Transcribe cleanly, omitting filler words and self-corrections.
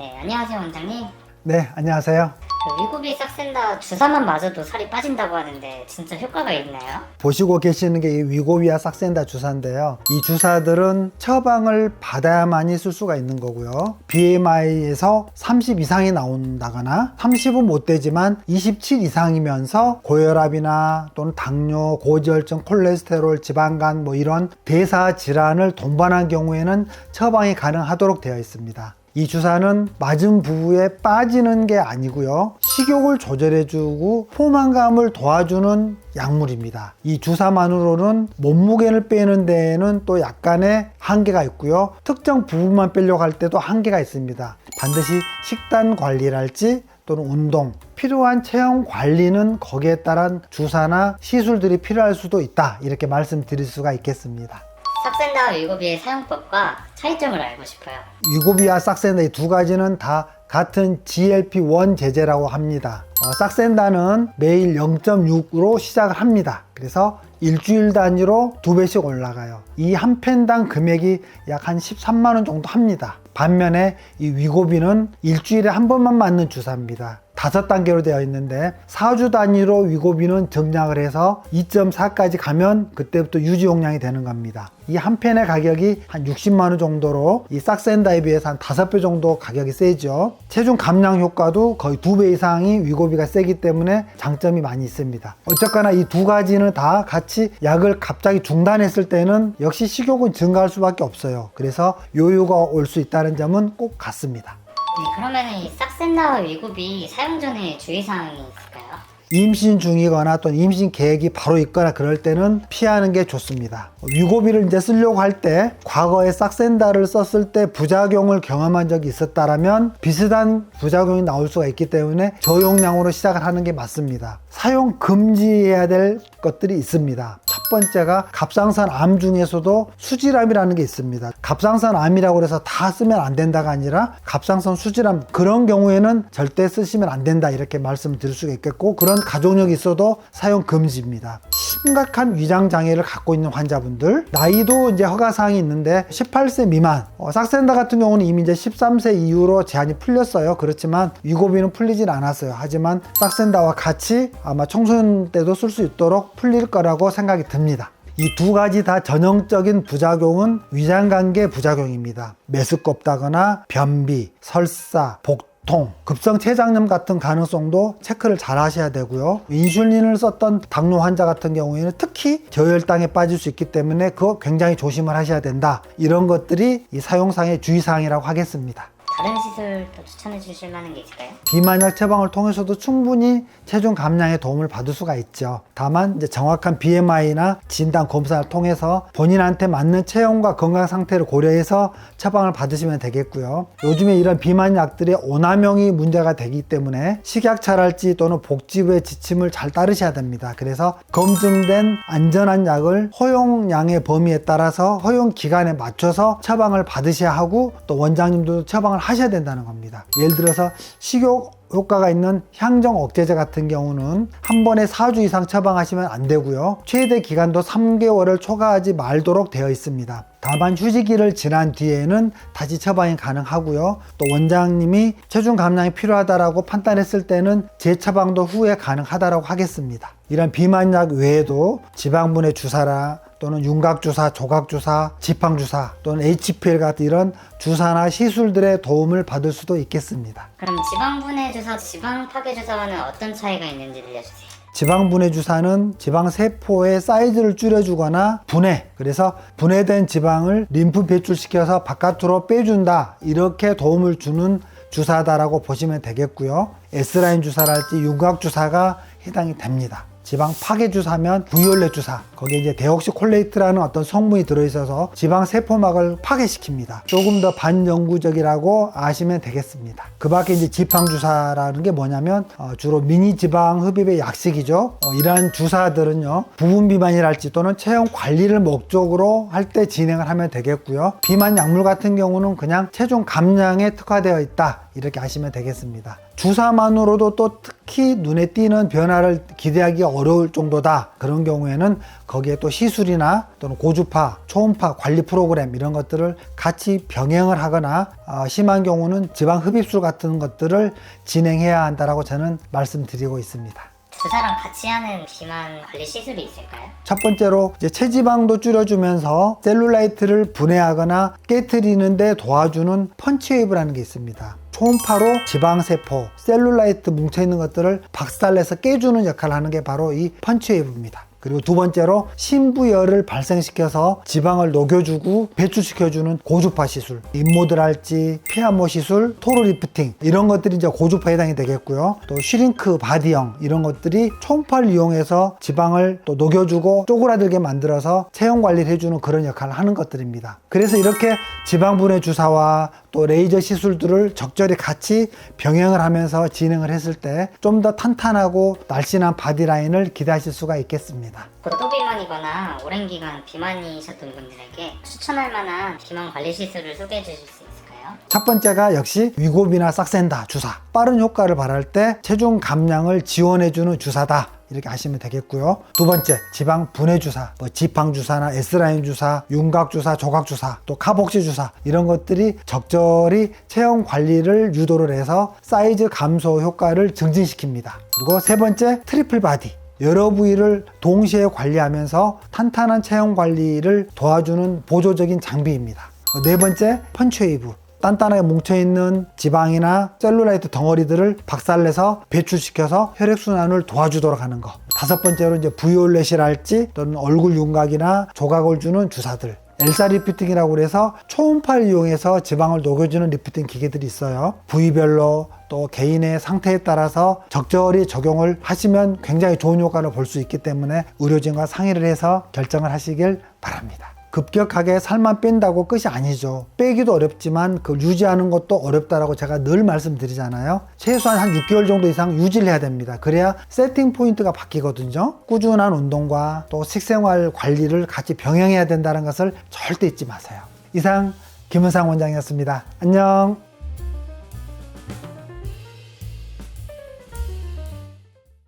네, 안녕하세요 원장님. 네, 안녕하세요. 위고비 싹센다 주사만 맞아도 살이 빠진다고 하는데 진짜 효과가 있나요? 보시고 계시는 게 이 위고비아 싹센다 주사인데요. 이 주사들은 처방을 받아야만이 쓸 수가 있는 거고요. BMI에서 30 이상이 나온다거나 30은 못 되지만 27 이상이면서 고혈압이나 또는 당뇨, 고지혈증, 콜레스테롤, 지방간 뭐 이런 대사 질환을 동반한 경우에는 처방이 가능하도록 되어 있습니다. 이 주사는 맞은 부위에 빠지는 게 아니고요. 식욕을 조절해주고 포만감을 도와주는 약물입니다. 이 주사만으로는 몸무게를 빼는 데에는 또 약간의 한계가 있고요. 특정 부분만 빼려고 할 때도 한계가 있습니다. 반드시 식단 관리랄지 또는 운동, 필요한 체형 관리는 거기에 따른 주사나 시술들이 필요할 수도 있다. 이렇게 말씀드릴 수가 있겠습니다. 싹센다와 위고비의 사용법과 차이점을 알고 싶어요. 위고비와 싹센다 이 두 가지는 다 같은 GLP-1 제제라고 합니다. 싹센다는 매일 0.6으로 시작을 합니다. 그래서 일주일 단위로 2배씩 올라가요. 이 한 펜당 금액이 약 한 13만 원 정도 합니다. 반면에 이 위고비는 일주일에 한 번만 맞는 주사입니다. 5단계로 되어 있는데 4주 단위로 위고비는 증량을 해서 2.4까지 가면 그때부터 유지 용량이 되는 겁니다. 이 한 펜의 가격이 한 60만 원 정도로 이 싹센다에 비해서 한 5배 정도 가격이 세죠. 체중 감량 효과도 거의 2배 이상이 위고비가 세기 때문에 장점이 많이 있습니다. 어쨌거나 이 두 가지는 다 같이 약을 갑자기 중단했을 때는 역시 식욕은 증가할 수밖에 없어요. 그래서 요요가 올 수 있다는 점은 꼭 같습니다. 네, 그러면 이 싹센다와 위고비 사용 전에 주의사항이 있을까요? 임신 중이거나 또는 임신 계획이 바로 있거나 그럴 때는 피하는 게 좋습니다. 위고비를 이제 쓰려고 할 때 과거에 싹센다를 썼을 때 부작용을 경험한 적이 있었다라면 비슷한 부작용이 나올 수가 있기 때문에 저용량으로 시작을 하는 게 맞습니다. 사용 금지해야 될 것들이 있습니다. 첫 번째가 갑상선 암 중에서도 수질암이라는 게 있습니다. 갑상선 암이라고 해서 다 쓰면 안 된다가 아니라 갑상선 수질암 그런 경우에는 절대 쓰시면 안 된다 이렇게 말씀드릴 수가 있겠고 그런 가족력이 있어도 사용 금지입니다. 심각한 위장 장애를 갖고 있는 환자분들 나이도 이제 허가사항이 있는데 18세 미만 싹센다 같은 경우는 이미 이제 13세 이후로 제한이 풀렸어요. 그렇지만 위고비는 풀리진 않았어요. 하지만 싹센다와 같이 아마 청소년 때도 쓸 수 있도록 풀릴 거라고 생각이 듭니다. 이 두 가지 다 전형적인 부작용은 위장관계 부작용입니다. 메스껍다거나 변비, 설사, 복통, 급성췌장염 같은 가능성도 체크를 잘 하셔야 되고요. 인슐린을 썼던 당뇨 환자 같은 경우에는 특히 저혈당에 빠질 수 있기 때문에 그거 굉장히 조심을 하셔야 된다. 이런 것들이 이 사용상의 주의사항이라고 하겠습니다. 다른 시술도 추천해 주실 만한 게 있을까요? 비만약 처방을 통해서도 충분히 체중 감량에 도움을 받을 수가 있죠. 다만 이제 정확한 BMI나 진단 검사를 통해서 본인한테 맞는 체형과 건강 상태를 고려해서 처방을 받으시면 되겠고요. 요즘에 이런 비만약들의 오남용이 문제가 되기 때문에 식약처랄지 또는 복지부의 지침을 잘 따르셔야 됩니다. 그래서 검증된 안전한 약을 허용량의 범위에 따라서 허용 기간에 맞춰서 처방을 받으셔야 하고 또 원장님도 처방을 하셔야 된다는 겁니다. 예를 들어서 식욕 효과가 있는 향정 억제제 같은 경우는 한 번에 4주 이상 처방하시면 안 되고요. 최대 기간도 3개월을 초과하지 말도록 되어 있습니다. 다만 휴지기를 지난 뒤에는 다시 처방이 가능하고요. 또 원장님이 체중 감량이 필요하다라고 판단했을 때는 재처방도 후에 가능하다라고 하겠습니다. 이런 비만약 외에도 지방분해 주사라 또는 윤곽주사, 조각주사, 지팡주사 또는 HPL 같은 이런 주사나 시술들의 도움을 받을 수도 있겠습니다. 그럼 지방분해 주사, 지방 파괴 주사와는 어떤 차이가 있는지 들려주세요. 지방분해 주사는 지방세포의 사이즈를 줄여주거나 그래서 분해된 지방을 림프 배출시켜서 바깥으로 빼준다 이렇게 도움을 주는 주사다라고 보시면 되겠고요. S라인 주사랄지 윤곽주사가 해당이 됩니다. 지방 파괴 주사면 부이올렛 주사 거기에 이제 데옥시콜레이트라는 어떤 성분이 들어있어서 지방 세포막을 파괴시킵니다. 조금 더 반영구적이라고 아시면 되겠습니다. 그 밖에 이제 지팡 주사라는 게 뭐냐면 주로 미니 지방 흡입의 약식이죠. 이러한 주사들은요 부분 비만이랄지 또는 체형 관리를 목적으로 할 때 진행을 하면 되겠고요. 비만 약물 같은 경우는 그냥 체중 감량에 특화되어 있다 이렇게 아시면 되겠습니다. 주사만으로도 또 특히 눈에 띄는 변화를 기대하기 어려울 정도다. 그런 경우에는 거기에 또 시술이나 또는 고주파, 초음파 관리 프로그램 이런 것들을 같이 병행을 하거나 심한 경우는 지방 흡입술 같은 것들을 진행해야 한다라고 저는 말씀드리고 있습니다. 주사랑 같이 하는 비만 관리 시술이 있을까요? 첫 번째로 이제 체지방도 줄여주면서 셀룰라이트를 분해하거나 깨트리는데 도와주는 펀치웨이브라는 게 있습니다. 초음파로 지방세포, 셀룰라이트 뭉쳐있는 것들을 박살내서 깨주는 역할을 하는 게 바로 이 펀치웨이브입니다. 그리고 두 번째로 신부열을 발생시켜서 지방을 녹여주고 배출시켜주는 고주파 시술, 인모드랄지, 피아모 시술, 토르 리프팅 이런 것들이 이제 고주파에 해당이 되겠고요. 또 슈링크 바디형 이런 것들이 초음파를 이용해서 지방을 또 녹여주고 쪼그라들게 만들어서 체형 관리를 해주는 그런 역할을 하는 것들입니다. 그래서 이렇게 지방분해 주사와 또 레이저 시술들을 적절히 같이 병행을 하면서 진행을 했을 때 좀 더 탄탄하고 날씬한 바디라인을 기대하실 수가 있겠습니다. 고토비만이거나 오랜 기간 비만이셨던 분들에게 추천할 만한 비만 관리 시술을 소개해 주실 수 있을까요? 첫 번째가 역시 위고비나 싹센다 주사. 빠른 효과를 바랄 때 체중 감량을 지원해주는 주사다. 이렇게 아시면 되겠고요. 두 번째, 지방 분해 주사, 지팡 주사나 S라인 주사, 윤곽 주사, 조각 주사, 또 카복시 주사 이런 것들이 적절히 체형 관리를 유도를 해서 사이즈 감소 효과를 증진시킵니다. 그리고 세 번째, 트리플 바디. 여러 부위를 동시에 관리하면서 탄탄한 체형 관리를 도와주는 보조적인 장비입니다. 네 번째, 펀치웨이브. 단단하게 뭉쳐있는 지방이나 셀룰라이트 덩어리들을 박살내서 배출시켜서 혈액순환을 도와주도록 하는 거. 다섯 번째로 이제 부위올렛이랄지 또는 얼굴 윤곽이나 조각을 주는 주사들. 엘사 리프팅이라고 해서 초음파를 이용해서 지방을 녹여주는 리프팅 기계들이 있어요. 부위별로 또 개인의 상태에 따라서 적절히 적용을 하시면 굉장히 좋은 효과를 볼 수 있기 때문에 의료진과 상의를 해서 결정을 하시길 바랍니다. 급격하게 살만 뺀다고 끝이 아니죠. 빼기도 어렵지만 그걸 유지하는 것도 어렵다라고 제가 늘 말씀드리잖아요. 최소한 한 6개월 정도 이상 유지를 해야 됩니다. 그래야 세팅 포인트가 바뀌거든요. 꾸준한 운동과 또 식생활 관리를 같이 병행해야 된다는 것을 절대 잊지 마세요. 이상 김은상 원장이었습니다. 안녕.